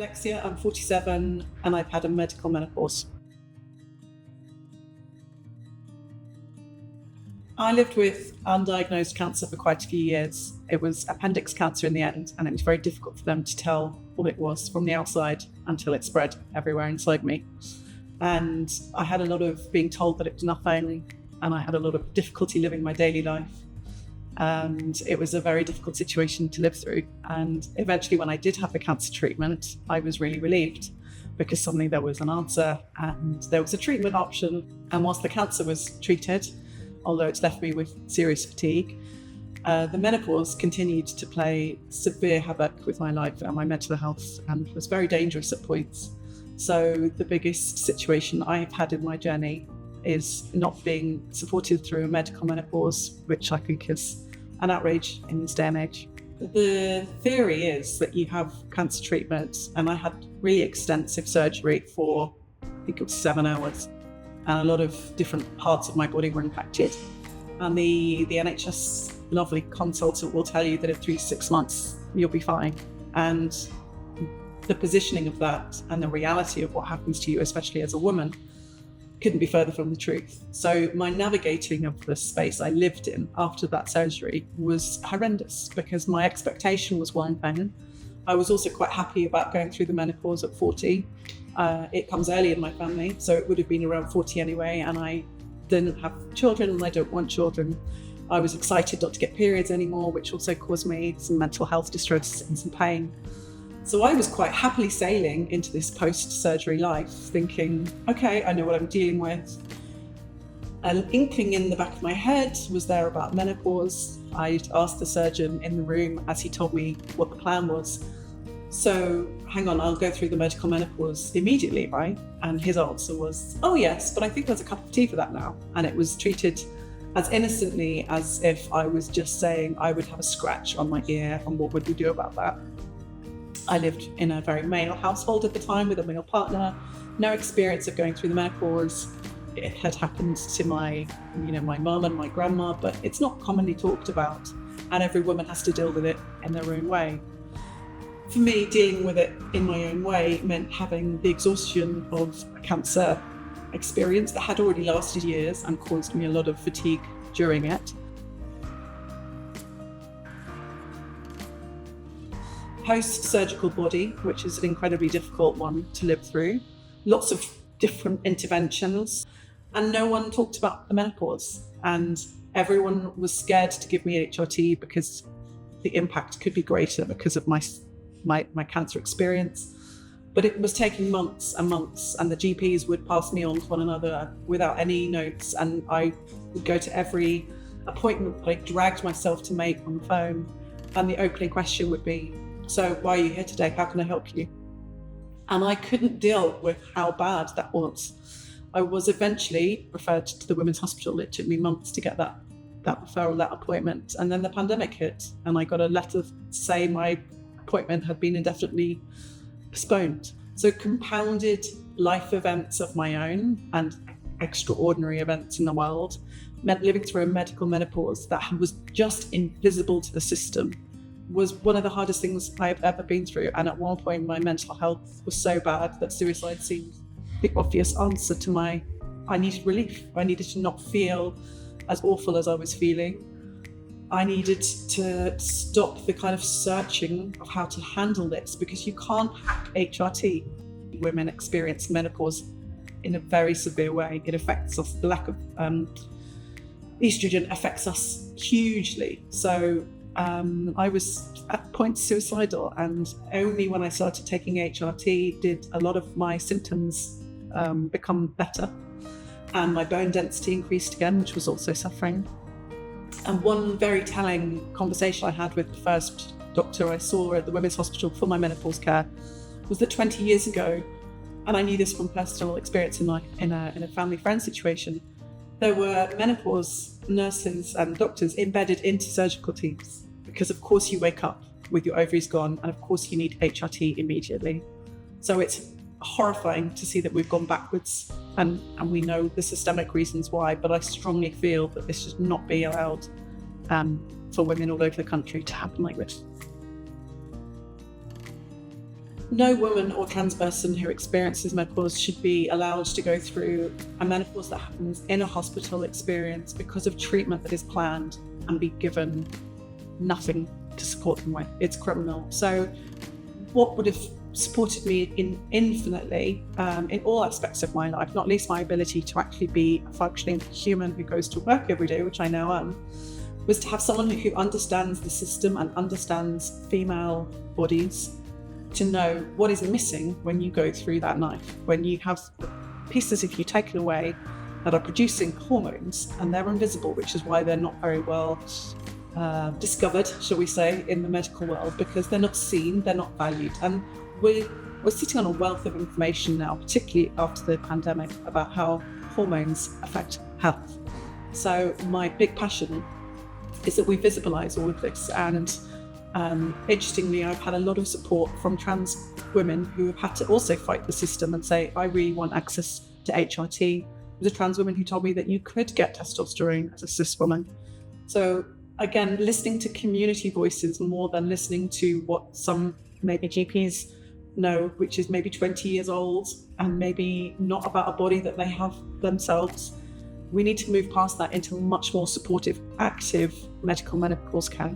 Alexia, I'm 47 and I've had a medical menopause. I lived with undiagnosed cancer for quite a few years. It was appendix cancer in the end, and it was very difficult for them to tell what it was from the outside until it spread everywhere inside me. And I had a lot of being told that it was nothing, and I had a lot of difficulty living my daily life. And it was a very difficult situation to live through. And eventually, when I did have the cancer treatment, I was really relieved because suddenly there was an answer and there was a treatment option. And whilst the cancer was treated, although it's left me with serious fatigue, the menopause continued to play severe havoc with my life and my mental health, and was very dangerous at points. So the biggest situation I've had in my journey is not being supported through a medical menopause, which I think is an outrage in this day and age. The theory is that you have cancer treatment, and I had really extensive surgery for, I think it was 7 hours, and a lot of different parts of my body were impacted. And the NHS lovely consultant will tell you that in 3 to 6 months, you'll be fine. And the positioning of that and the reality of what happens to you, especially as a woman, couldn't be further from the truth. So my navigating of the space I lived in after that surgery was horrendous, because my expectation was one thing. I was also quite happy about going through the menopause at 40. It comes early in my family, so it would have been around 40 anyway, and I didn't have children and I don't want children. I was excited not to get periods anymore, which also caused me some mental health distress and some pain. So I was quite happily sailing into this post-surgery life, thinking, okay, I know what I'm dealing with. An inkling in the back of my head was there about menopause. I'd asked the surgeon in the room as he told me what the plan was. So hang on, I'll go through the medical menopause immediately, right? And his answer was, oh yes, but I think there's a cup of tea for that now. And it was treated as innocently as if I was just saying I would have a scratch on my ear and what would we do about that? I lived in a very male household at the time with a male partner, no experience of going through the menopause. It had happened to my mum and my grandma, but it's not commonly talked about, and every woman has to deal with it in their own way. For me, dealing with it in my own way meant having the exhaustion of a cancer experience that had already lasted years and caused me a lot of fatigue during it. Post-surgical body, which is an incredibly difficult one to live through, lots of different interventions, and no one talked about the menopause, and everyone was scared to give me HRT because the impact could be greater because of my cancer experience. But it was taking months and months, and the GPs would pass me on to one another without any notes, and I would go to every appointment that I dragged myself to make on the phone, and the opening question would be, so why are you here today? How can I help you? And I couldn't deal with how bad that was. I was eventually referred to the Women's Hospital. It took me months to get that referral, that appointment. And then the pandemic hit, and I got a letter to say my appointment had been indefinitely postponed. So compounded life events of my own and extraordinary events in the world meant living through a medical menopause that was just invisible to the system was one of the hardest things I've ever been through. And at one point, my mental health was so bad that suicide seemed the obvious answer to I needed relief. I needed to not feel as awful as I was feeling. I needed to stop the kind of searching of how to handle this, because you can't hack HRT. Women experience menopause in a very severe way. It affects us. The lack of estrogen affects us hugely. So I was at points suicidal, and only when I started taking HRT did a lot of my symptoms become better, and my bone density increased again, which was also suffering. And one very telling conversation I had with the first doctor I saw at the Women's Hospital for my menopause care was that 20 years ago, and I knew this from personal experience in a family friend situation, there were menopause nurses and doctors embedded into surgical teams, because of course you wake up with your ovaries gone, and of course you need HRT immediately. So it's horrifying to see that we've gone backwards, and we know the systemic reasons why, but I strongly feel that this should not be allowed for women all over the country to happen like this. no woman or trans person who experiences menopause should be allowed to go through a menopause that happens in a hospital experience because of treatment that is planned and be given nothing to support them with. It's criminal. So what would have supported me infinitely in all aspects of my life, not least my ability to actually be a functioning human who goes to work every day, which I now am, was to have someone who understands the system and understands female bodies, to know what is missing when you go through that knife, when you have pieces of you taken away that are producing hormones and they're invisible, which is why they're not very well discovered, shall we say, in the medical world, because they're not seen, they're not valued. And we're sitting on a wealth of information now, particularly after the pandemic, about how hormones affect health. So my big passion is that we visibilise all of this. And interestingly, I've had a lot of support from trans women who have had to also fight the system and say, I really want access to HRT. There's a trans woman who told me that you could get testosterone as a cis woman. So again, listening to community voices more than listening to what some maybe GPs know, which is maybe 20 years old and maybe not about a body that they have themselves. We need to move past that into much more supportive, active medical menopause care.